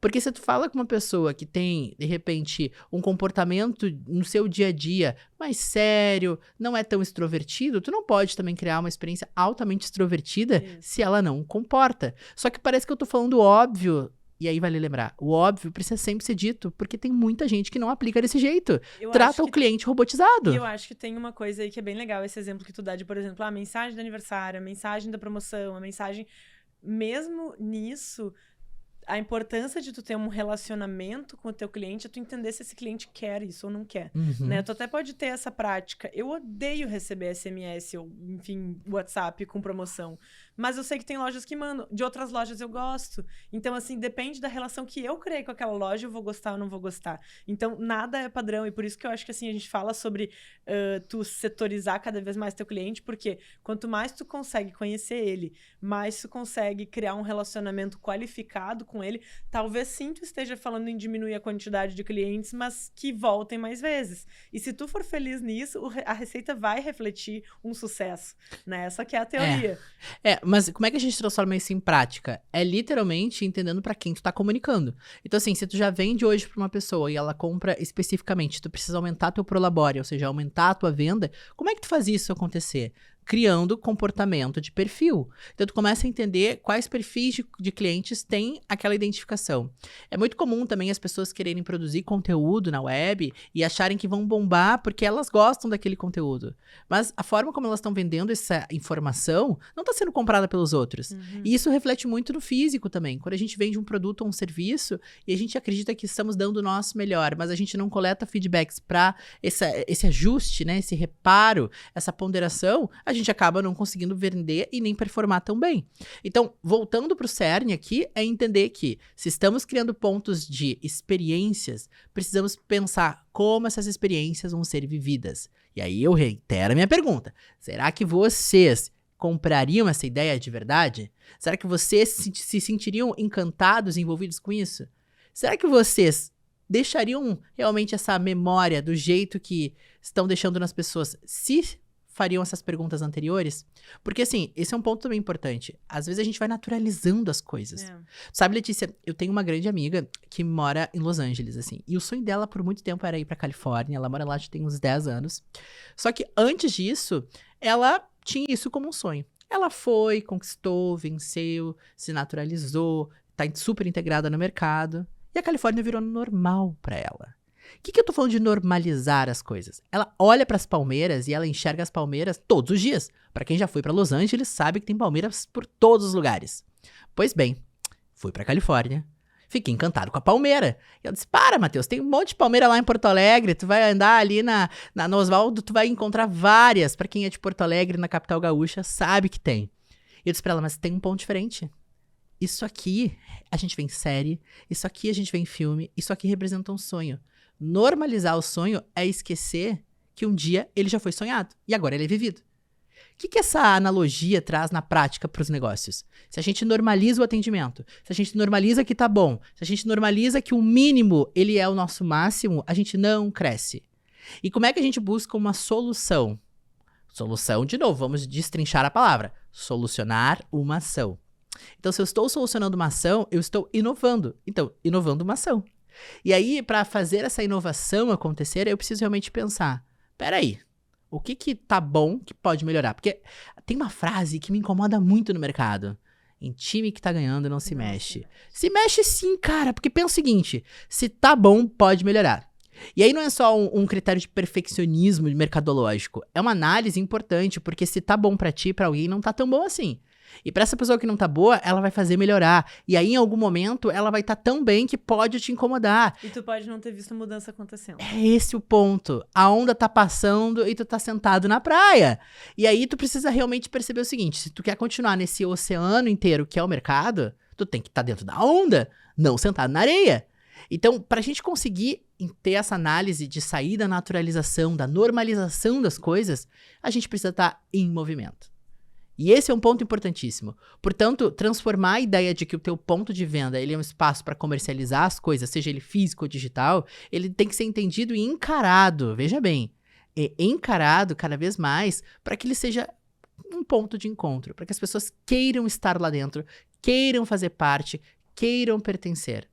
Porque se tu fala com uma pessoa que tem, de repente, um comportamento no seu dia a dia mais sério, não é tão extrovertido, tu não pode também criar uma experiência altamente extrovertida se ela não comporta. Só que parece que eu tô falando óbvio. E aí vale lembrar, o óbvio precisa sempre ser dito, porque tem muita gente que não aplica desse jeito. Trata o cliente robotizado. E eu acho que tem uma coisa aí que é bem legal, esse exemplo que tu dá de, por exemplo, a mensagem do aniversário, a mensagem da promoção, a mensagem... Mesmo nisso, a importância de tu ter um relacionamento com o teu cliente é tu entender se esse cliente quer isso ou não quer, né? Tu até pode ter essa prática. Eu odeio receber SMS ou, enfim, WhatsApp com promoção. Mas eu sei que tem lojas que mandam. De outras lojas eu gosto. Então, assim, depende da relação que eu criei com aquela loja, eu vou gostar ou não vou gostar. Então, nada é padrão. E por isso que eu acho que, assim, a gente fala sobre tu setorizar cada vez mais teu cliente, porque quanto mais tu consegue conhecer ele, mais tu consegue criar um relacionamento qualificado com ele. Talvez sim tu esteja falando em diminuir a quantidade de clientes, mas que voltem mais vezes. E se tu for feliz nisso, a receita vai refletir um sucesso, né? Essa que é a teoria. Mas como é que a gente transforma isso em prática? É literalmente entendendo pra quem tu tá comunicando. Então, assim, se tu já vende hoje pra uma pessoa e ela compra especificamente, tu precisa aumentar teu prolabore, ou seja, aumentar a tua venda, como é que tu faz isso acontecer? criando comportamento de perfil. Então, tu começa a entender quais perfis de clientes têm aquela identificação. É muito comum também as pessoas quererem produzir conteúdo na web e acharem que vão bombar porque elas gostam daquele conteúdo. Mas a forma como elas estão vendendo essa informação não está sendo comprada pelos outros. E isso reflete muito no físico também. Quando a gente vende um produto ou um serviço e a gente acredita que estamos dando o nosso melhor, mas a gente não coleta feedbacks para esse ajuste, né, esse reparo, essa ponderação, a gente acaba não conseguindo vender e nem performar tão bem. Então, voltando para o cerne aqui, é entender que se estamos criando pontos de experiências, precisamos pensar como essas experiências vão ser vividas. E aí eu reitero a minha pergunta. Será que vocês comprariam essa ideia de verdade? Será que vocês se sentiriam encantados, envolvidos com isso? Será que vocês deixariam realmente essa memória do jeito que estão deixando nas pessoas se fariam essas perguntas anteriores? Porque, assim, esse é um ponto também importante. Às vezes a gente vai naturalizando as coisas. Sabe, Letícia, eu tenho uma grande amiga que mora em Los Angeles, assim. E o sonho dela por muito tempo era ir pra Califórnia. Ela mora lá já tem uns 10 anos. Só que antes disso, ela tinha isso como um sonho. Ela foi, conquistou, venceu, se naturalizou, tá super integrada no mercado. E a Califórnia virou normal pra ela. O que eu tô falando de normalizar as coisas? Ela olha pras palmeiras e ela enxerga as palmeiras todos os dias. Pra quem já foi pra Los Angeles, sabe que tem palmeiras por todos os lugares. Pois bem, fui pra Califórnia, fiquei encantado com a palmeira. E eu disse, Matheus, tem um monte de palmeira lá em Porto Alegre, tu vai andar ali no Oswaldo, tu vai encontrar várias. Pra quem é de Porto Alegre, na capital gaúcha, sabe que tem. E eu disse pra ela, mas tem um ponto diferente. Isso aqui, a gente vê em série, isso aqui a gente vê em filme, isso aqui representa um sonho. Normalizar o sonho é esquecer que um dia ele já foi sonhado e agora ele é vivido. O que essa analogia traz na prática para os negócios? Se a gente normaliza o atendimento, se a gente normaliza que tá bom, se a gente normaliza que o mínimo ele é o nosso máximo, a gente não cresce. E como é que a gente busca uma solução? Solução, de novo, vamos destrinchar a palavra. Solucionar uma ação. Então, se eu estou solucionando uma ação, eu estou inovando. Então, inovando uma ação. E aí, para fazer essa inovação acontecer, eu preciso realmente pensar, peraí, o que tá bom que pode melhorar? Porque tem uma frase que me incomoda muito no mercado. Em time que tá ganhando, não se mexe. Se mexe sim, cara, porque pensa o seguinte, se tá bom, pode melhorar. E aí não é só um critério de perfeccionismo mercadológico, é uma análise importante, porque se tá bom pra ti, pra alguém, não tá tão bom assim. E pra essa pessoa que não tá boa, ela vai fazer melhorar. E aí, em algum momento, ela vai estar tão bem que pode te incomodar. E tu pode não ter visto a mudança acontecendo. É esse o ponto. A onda tá passando e tu tá sentado na praia. E aí, tu precisa realmente perceber o seguinte. Se tu quer continuar nesse oceano inteiro que é o mercado, tu tem que estar dentro da onda, não sentado na areia. Então, pra gente conseguir ter essa análise de sair da naturalização, da normalização das coisas, a gente precisa estar em movimento. E esse é um ponto importantíssimo. Portanto, transformar a ideia de que o teu ponto de venda ele é um espaço para comercializar as coisas, seja ele físico ou digital, ele tem que ser entendido e encarado, veja bem, encarado cada vez mais para que ele seja um ponto de encontro, para que as pessoas queiram estar lá dentro, queiram fazer parte, queiram pertencer.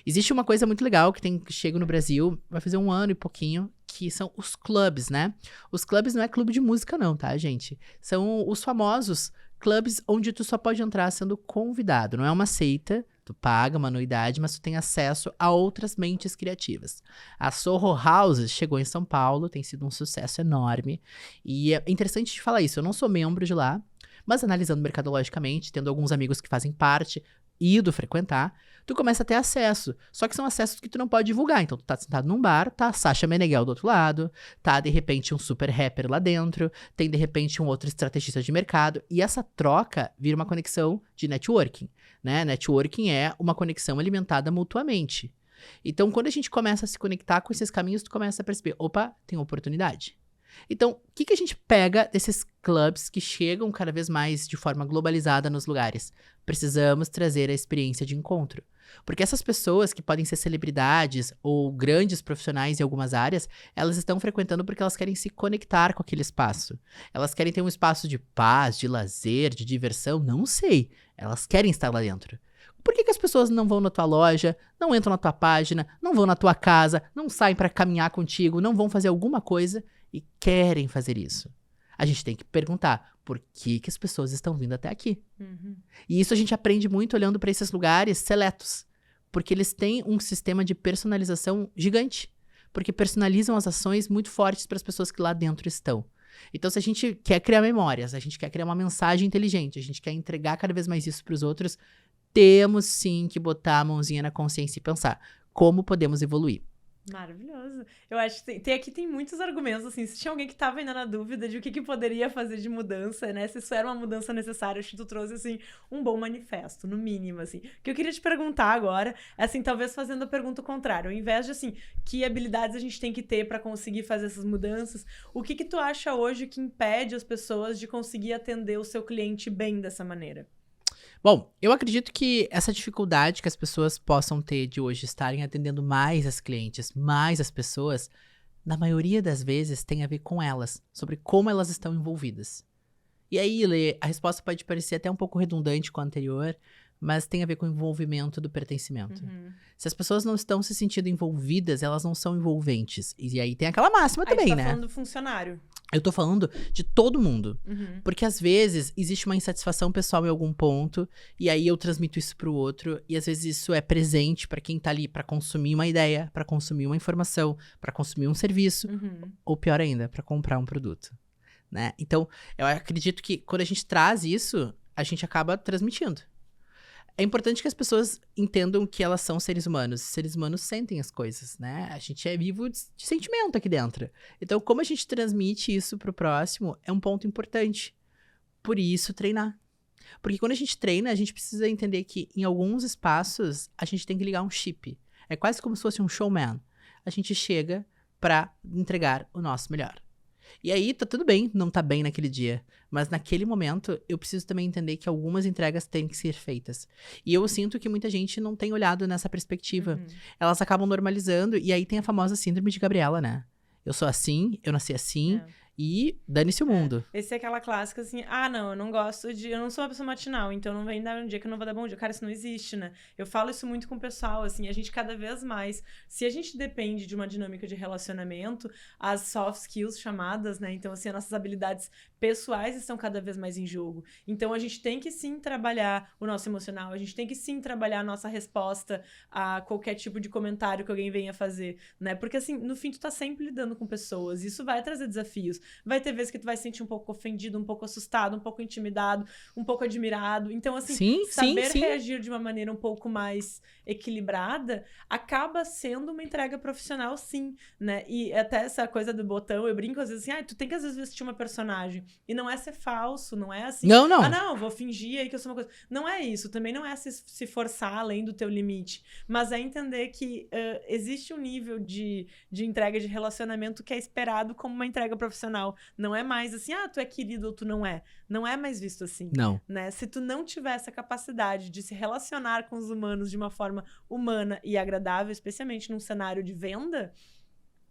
Existe uma coisa muito legal que chega no Brasil, vai fazer 1 ano e pouquinho, que são os clubes, né? Os clubes não é clube de música não, tá, gente? São os famosos clubes onde tu só pode entrar sendo convidado. Não é uma seita, tu paga uma anuidade, mas tu tem acesso a outras mentes criativas. A Soho House chegou em São Paulo, tem sido um sucesso enorme. E é interessante te falar isso, eu não sou membro de lá, mas analisando mercadologicamente, tendo alguns amigos que fazem parte, ido frequentar, tu começa a ter acesso. Só que são acessos que tu não pode divulgar. Então, tu tá sentado num bar, tá a Sasha Meneghel do outro lado, tá, de repente, um super rapper lá dentro, tem, de repente, um outro estrategista de mercado. E essa troca vira uma conexão de networking, né? Networking é uma conexão alimentada mutuamente. Então, quando a gente começa a se conectar com esses caminhos, tu começa a perceber, opa, tem oportunidade. Então, o que a gente pega desses clubes que chegam cada vez mais de forma globalizada nos lugares? Precisamos trazer a experiência de encontro. Porque essas pessoas que podem ser celebridades ou grandes profissionais em algumas áreas, elas estão frequentando porque elas querem se conectar com aquele espaço. Elas querem ter um espaço de paz, de lazer, de diversão, não sei. Elas querem estar lá dentro. Por que as pessoas não vão na tua loja, não entram na tua página, não vão na tua casa, não saem para caminhar contigo, não vão fazer alguma coisa e querem fazer isso? A gente tem que perguntar, por que as pessoas estão vindo até aqui? Uhum. E isso a gente aprende muito olhando para esses lugares seletos. Porque eles têm um sistema de personalização gigante. Porque personalizam as ações muito fortes para as pessoas que lá dentro estão. Então, se a gente quer criar memórias, a gente quer criar uma mensagem inteligente, a gente quer entregar cada vez mais isso para os outros, temos sim que botar a mãozinha na consciência e pensar como podemos evoluir. Maravilhoso. Eu acho que tem muitos argumentos, assim, se tinha alguém que tava ainda na dúvida de o que poderia fazer de mudança, né, se isso era uma mudança necessária, acho que tu trouxe, assim, um bom manifesto, no mínimo, assim. O que eu queria te perguntar agora, é, assim, talvez fazendo a pergunta contrária, ao invés de, assim, que habilidades a gente tem que ter pra conseguir fazer essas mudanças, o que tu acha hoje que impede as pessoas de conseguir atender o seu cliente bem dessa maneira? Bom, eu acredito que essa dificuldade que as pessoas possam ter de hoje estarem atendendo mais as clientes, mais as pessoas, na maioria das vezes tem a ver com elas, sobre como elas estão envolvidas. E aí, Lê, a resposta pode parecer até um pouco redundante com a anterior, mas tem a ver com o envolvimento do pertencimento. Uhum. Se as pessoas não estão se sentindo envolvidas, elas não são envolventes. E aí tem aquela máxima Aí também, tu tá né? falando do funcionário. Eu tô falando de todo mundo. Uhum. Porque às vezes existe uma insatisfação pessoal em algum ponto, e aí eu transmito isso pro outro, e às vezes isso é presente pra quem tá ali pra consumir uma ideia, pra consumir uma informação, pra consumir um serviço, Uhum. ou pior ainda, pra comprar um produto, né? Então, eu acredito que quando a gente traz isso, a gente acaba transmitindo. É importante que as pessoas entendam que elas são seres humanos. Seres humanos sentem as coisas, né? A gente é vivo de sentimento aqui dentro. Então, como a gente transmite isso pro próximo é um ponto importante. Por isso, treinar. Porque quando a gente treina, a gente precisa entender que em alguns espaços a gente tem que ligar um chip. É quase como se fosse um showman. A gente chega pra entregar o nosso melhor. E aí, tá tudo bem, não tá bem naquele dia. Mas naquele momento, eu preciso também entender que algumas entregas têm que ser feitas. E eu sinto que muita gente não tem olhado nessa perspectiva. Uhum. Elas acabam normalizando, e aí tem a famosa síndrome de Gabriela, né? Eu sou assim, eu nasci assim, e dane-se o mundo. Esse é aquela clássica assim, ah, não, eu não gosto de... Eu não sou uma pessoa matinal, então não vem dar um dia que eu não vou dar bom dia. Cara, isso não existe, né? Eu falo isso muito com o pessoal, assim, a gente cada vez mais... Se a gente depende de uma dinâmica de relacionamento, as soft skills chamadas, né? Então, assim, as nossas habilidades pessoais estão cada vez mais em jogo. Então, a gente tem que sim trabalhar o nosso emocional, a gente tem que sim trabalhar a nossa resposta a qualquer tipo de comentário que alguém venha fazer, né? Porque, assim, no fim, tu tá sempre lidando com pessoas, isso vai trazer desafios. Vai ter vezes que tu vai se sentir um pouco ofendido, um pouco assustado, um pouco intimidado, um pouco admirado. Então, assim, saber reagir de uma maneira um pouco mais equilibrada acaba sendo uma entrega profissional, sim, né? E até essa coisa do botão, eu brinco às vezes assim, tu tem que às vezes vestir uma personagem. E não é ser falso, não é assim... Não. Ah, não, vou fingir aí que eu sou uma coisa... Não é isso, também não é se forçar além do teu limite. Mas é entender que existe um nível de entrega de relacionamento que é esperado como uma entrega profissional. Não é mais assim, tu é querido ou tu não é. Não é mais visto assim. Não. Né? Se tu não tiver essa capacidade de se relacionar com os humanos de uma forma humana e agradável, especialmente num cenário de venda,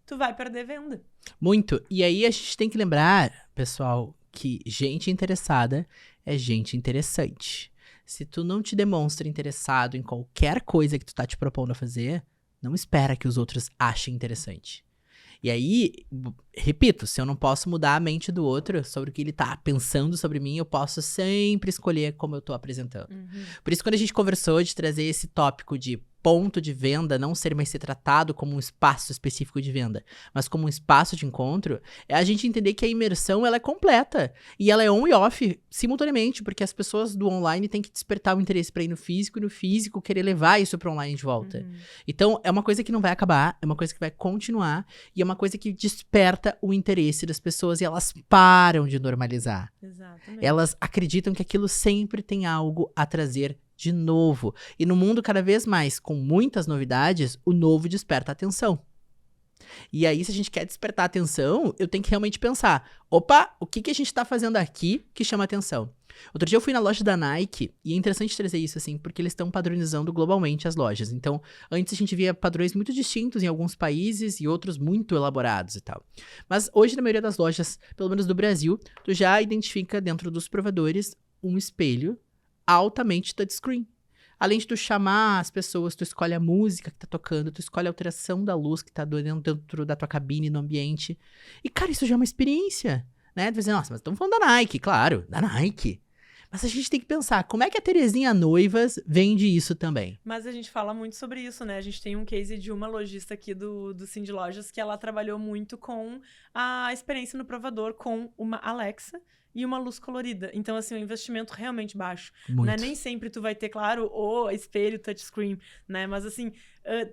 tu vai perder venda. Muito. E aí a gente tem que lembrar, pessoal, que gente interessada é gente interessante. Se tu não te demonstra interessado em qualquer coisa que tu tá te propondo a fazer, não espera que os outros achem interessante. E aí, repito, se eu não posso mudar a mente do outro sobre o que ele tá pensando sobre mim, eu posso sempre escolher como eu tô apresentando. Uhum. Por isso, quando a gente conversou de trazer esse tópico de ponto de venda não ser mais ser tratado como um espaço específico de venda, mas como um espaço de encontro, é a gente entender que a imersão ela é completa. E ela é on e off simultaneamente, porque as pessoas do online têm que despertar o interesse para ir no físico, e no físico querer levar isso para online de volta. Uhum. Então, é uma coisa que não vai acabar, é uma coisa que vai continuar, e é uma coisa que desperta o interesse das pessoas e elas param de normalizar. Exatamente. Elas acreditam que aquilo sempre tem algo a trazer de novo. E no mundo cada vez mais, com muitas novidades, o novo desperta a atenção. E aí, se a gente quer despertar a atenção, eu tenho que realmente pensar, opa, o que a gente tá fazendo aqui que chama atenção? Outro dia eu fui na loja da Nike, e é interessante trazer isso, assim, porque eles estão padronizando globalmente as lojas. Então, antes a gente via padrões muito distintos em alguns países e outros muito elaborados e tal. Mas hoje, na maioria das lojas, pelo menos do Brasil, tu já identifica dentro dos provadores um espelho altamente touchscreen. Além de tu chamar as pessoas, tu escolhe a música que tá tocando, tu escolhe a alteração da luz que tá dentro da tua cabine, no ambiente. E, cara, isso já é uma experiência, né? Tu vai dizer, nossa, mas estamos falando da Nike, claro, da Nike. Mas a gente tem que pensar, como é que a Terezinha Noivas vende isso também? Mas a gente fala muito sobre isso, né? A gente tem um case de uma lojista aqui do Cindy Lojas que ela trabalhou muito com a experiência no provador com uma Alexa e uma luz colorida. Então, assim, um investimento realmente baixo. Muito. Né? Nem sempre tu vai ter, claro, o espelho touchscreen, né? Mas, assim,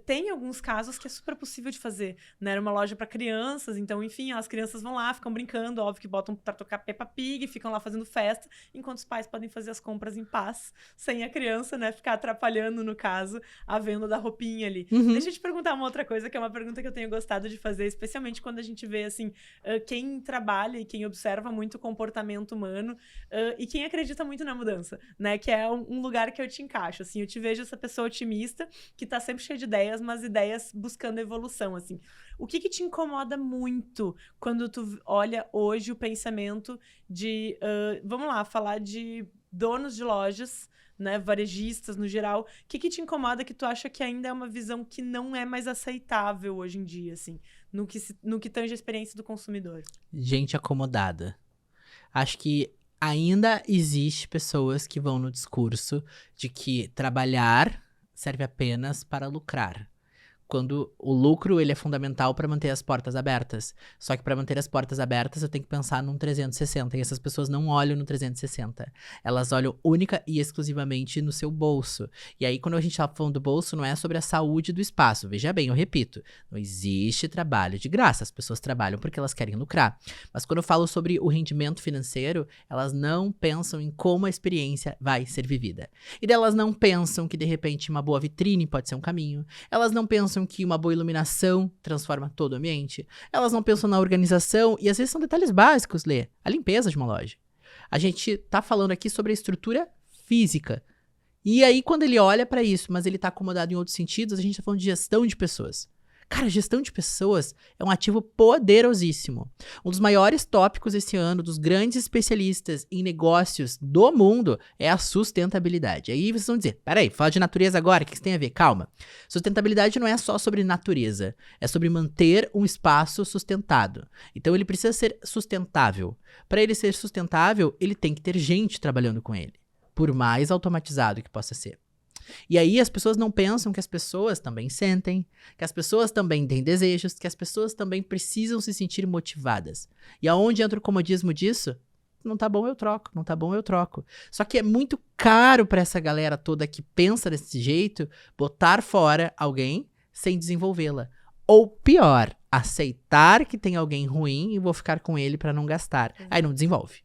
tem alguns casos que é super possível de fazer, né? Era uma loja para crianças, então, enfim, as crianças vão lá, ficam brincando, óbvio que botam pra tocar Peppa Pig, ficam lá fazendo festa, enquanto os pais podem fazer as compras em paz, sem a criança, né, ficar atrapalhando, no caso, a venda da roupinha ali. Uhum. Deixa eu te perguntar uma outra coisa, que é uma pergunta que eu tenho gostado de fazer, especialmente quando a gente vê, assim, quem trabalha e quem observa muito o comportamento humano e quem acredita muito na mudança, né? Que é um lugar que eu te encaixo, assim, eu te vejo essa pessoa otimista, que tá sempre cheia de ideias, mas ideias buscando evolução, assim. O que te incomoda muito quando tu olha hoje o pensamento de, vamos lá, falar de donos de lojas, né, varejistas no geral, o que te incomoda que tu acha que ainda é uma visão que não é mais aceitável hoje em dia, assim, no que tange a experiência do consumidor? Gente acomodada. Acho que ainda existe pessoas que vão no discurso de que trabalhar serve apenas para lucrar. Quando o lucro ele é fundamental para manter as portas abertas. Só que para manter as portas abertas eu tenho que pensar num 360. E essas pessoas não olham no 360. Elas olham única e exclusivamente no seu bolso. E aí quando a gente tá falando do bolso, não é sobre a saúde do espaço. Veja bem, eu repito. Não existe trabalho de graça. As pessoas trabalham porque elas querem lucrar. Mas quando eu falo sobre o rendimento financeiro, elas não pensam em como a experiência vai ser vivida. E daí elas não pensam que de repente uma boa vitrine pode ser um caminho. Elas não pensam que uma boa iluminação transforma todo o ambiente. Elas não pensam na organização, e às vezes são detalhes básicos, Lê. A limpeza de uma loja. A gente tá falando aqui sobre a estrutura física. E aí, quando ele olha pra isso, mas ele tá acomodado em outros sentidos, a gente tá falando de gestão de pessoas. Cara, gestão de pessoas é um ativo poderosíssimo. Um dos maiores tópicos esse ano, dos grandes especialistas em negócios do mundo, é a sustentabilidade. Aí vocês vão dizer, peraí, fala de natureza agora, o que isso tem a ver? Calma. Sustentabilidade não é só sobre natureza, é sobre manter um espaço sustentado. Então ele precisa ser sustentável. Para ele ser sustentável, ele tem que ter gente trabalhando com ele, por mais automatizado que possa ser. E aí as pessoas não pensam que as pessoas também sentem, que as pessoas também têm desejos, que as pessoas também precisam se sentir motivadas. E aonde entra o comodismo disso? Não tá bom, eu troco. Não tá bom, eu troco. Só que é muito caro pra essa galera toda que pensa desse jeito, botar fora alguém sem desenvolvê-la. Ou pior, aceitar que tem alguém ruim e vou ficar com ele pra não gastar. Aí não desenvolve.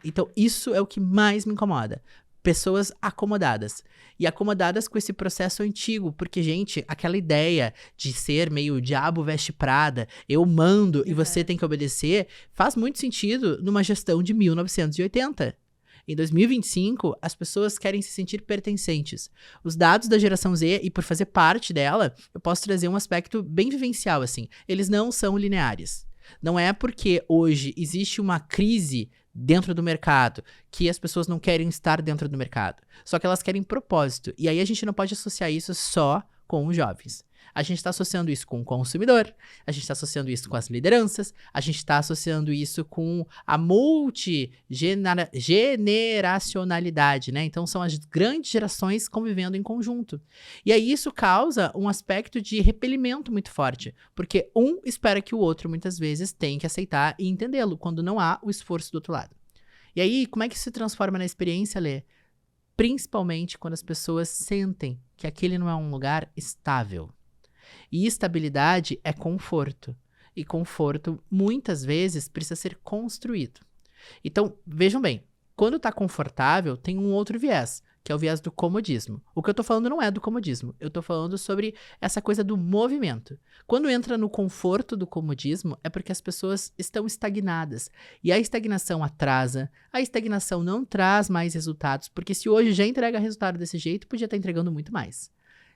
Então isso é o que mais me incomoda. Pessoas acomodadas. E acomodadas com esse processo antigo. Porque, gente, aquela ideia de ser meio diabo veste Prada, eu mando e você tem que obedecer, faz muito sentido numa gestão de 1980. Em 2025, as pessoas querem se sentir pertencentes. Os dados da geração Z, e por fazer parte dela, eu posso trazer um aspecto bem vivencial, assim. Eles não são lineares. Não é porque hoje existe uma crise dentro do mercado, que as pessoas não querem estar dentro do mercado. Só que elas querem propósito. E aí a gente não pode associar isso só com os jovens. A gente está associando isso com o consumidor, a gente está associando isso com as lideranças, a gente está associando isso com a multigeneracionalidade, né? Então são as grandes gerações convivendo em conjunto. E aí isso causa um aspecto de repelimento muito forte, porque um espera que o outro muitas vezes tem que aceitar e entendê-lo, quando não há o esforço do outro lado. E aí, como é que isso se transforma na experiência, Lê? Principalmente quando as pessoas sentem que aquele não é um lugar estável. E estabilidade é conforto. E conforto, muitas vezes, precisa ser construído. Então, vejam bem, quando tá confortável, tem um outro viés, que é o viés do comodismo. O que eu tô falando não é do comodismo, eu tô falando sobre essa coisa do movimento. Quando entra no conforto do comodismo, é porque as pessoas estão estagnadas. E a estagnação atrasa, a estagnação não traz mais resultados, porque se hoje já entrega resultado desse jeito, podia estar entregando muito mais.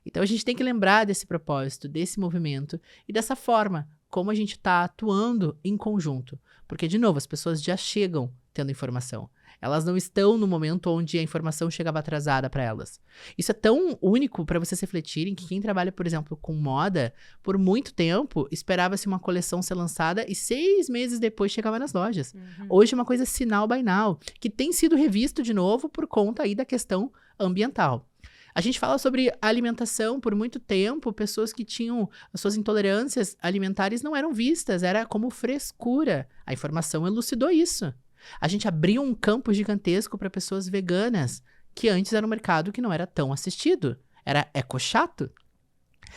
Então a gente tem que lembrar desse propósito, desse movimento e dessa forma como a gente está atuando em conjunto. Porque, de novo, as pessoas já chegam tendo informação. Elas não estão no momento onde a informação chegava atrasada para elas. Isso é tão único para vocês refletirem que quem trabalha, por exemplo, com moda, por muito tempo, esperava-se uma coleção ser lançada e 6 meses depois chegava nas lojas. Hoje é uma coisa sinal by now, que tem sido revisto de novo por conta aí da questão ambiental. A gente fala sobre alimentação por muito tempo, pessoas que tinham as suas intolerâncias alimentares não eram vistas, era como frescura. A informação elucidou isso. A gente abriu um campo gigantesco para pessoas veganas, que antes era um mercado que não era tão assistido. Era ecochato.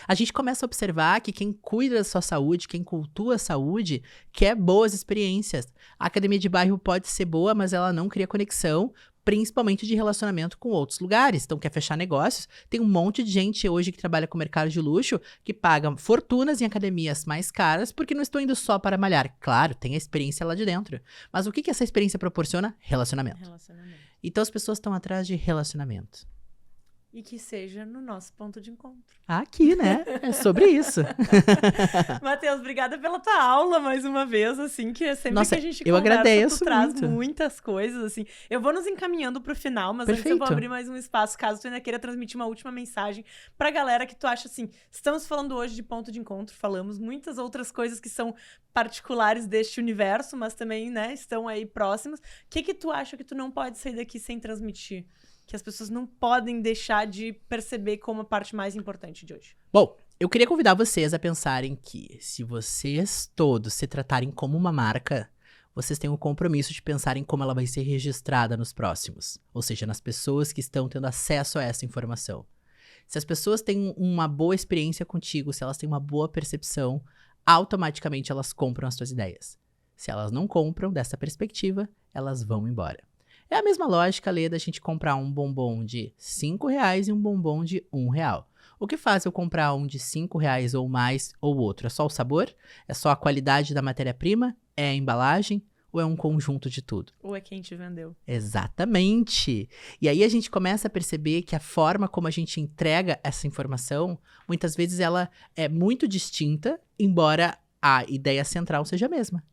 A gente começa a observar que quem cuida da sua saúde, quem cultua a saúde, quer boas experiências. A academia de bairro pode ser boa, mas ela não cria conexão, principalmente de relacionamento com outros lugares. Então, quer fechar negócios? Tem um monte de gente hoje que trabalha com o mercado de luxo que paga fortunas em academias mais caras porque não estão indo só para malhar. Claro, tem a experiência lá de dentro. Mas o que essa experiência proporciona? Relacionamento. Então, as pessoas estão atrás de relacionamento. E que seja no nosso ponto de encontro. Aqui, né? É sobre isso. Matheus, obrigada pela tua aula mais uma vez, assim, que é sempre Nossa, que a gente eu conversa, agradeço tu traz muito. Muitas coisas, assim. Eu vou nos encaminhando pro final, mas antes eu vou abrir mais um espaço, caso tu ainda queira transmitir uma última mensagem pra galera que tu acha, assim, estamos falando hoje de ponto de encontro, falamos muitas outras coisas que são particulares deste universo, mas também, né, estão aí próximas. O que tu acha que tu não pode sair daqui sem transmitir? Que as pessoas não podem deixar de perceber como a parte mais importante de hoje. Bom, eu queria convidar vocês a pensarem que se vocês todos se tratarem como uma marca, vocês têm o compromisso de pensar em como ela vai ser registrada nos próximos. Ou seja, nas pessoas que estão tendo acesso a essa informação. Se as pessoas têm uma boa experiência contigo, se elas têm uma boa percepção, automaticamente elas compram as suas ideias. Se elas não compram dessa perspectiva, elas vão embora. É a mesma lógica, Lê, da gente comprar um bombom de R$5 e um bombom de R$1. O que faz eu comprar um de R$5 ou mais ou outro? É só o sabor? É só a qualidade da matéria-prima? É a embalagem? Ou é um conjunto de tudo? Ou é quem te vendeu? Exatamente! E aí a gente começa a perceber que a forma como a gente entrega essa informação, muitas vezes ela é muito distinta, embora a ideia central seja a mesma.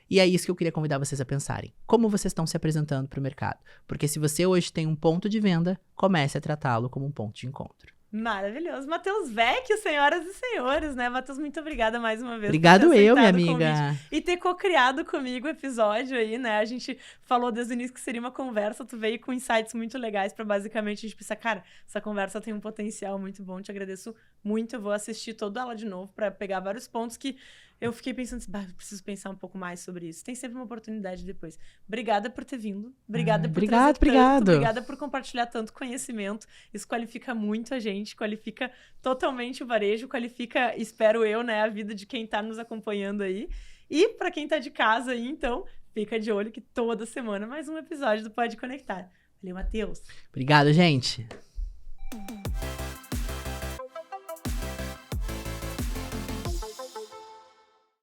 E é isso que eu queria convidar vocês a pensarem. Como vocês estão se apresentando para o mercado? Porque se você hoje tem um ponto de venda, comece a tratá-lo como um ponto de encontro. Maravilhoso. Matheus Vecchio, senhoras e senhores, né? Matheus, muito obrigada mais uma vez. Obrigado eu, minha amiga. E ter co-criado comigo o episódio aí, né? A gente falou desde o início que seria uma conversa, tu veio com insights muito legais pra basicamente a gente pensar, cara, essa conversa tem um potencial muito bom, te agradeço muito. Eu vou assistir toda ela de novo pra pegar vários pontos que eu fiquei pensando assim, preciso pensar um pouco mais sobre isso. Tem sempre uma oportunidade depois. Obrigada por ter vindo. Obrigada por trazer tanto. Obrigada por compartilhar tanto conhecimento. Isso qualifica muito a gente, qualifica totalmente o varejo, qualifica, espero eu, né, a vida de quem tá nos acompanhando aí. E para quem tá de casa aí, então, fica de olho que toda semana mais um episódio do Pode Conectar. Valeu, Matheus. Obrigado, gente.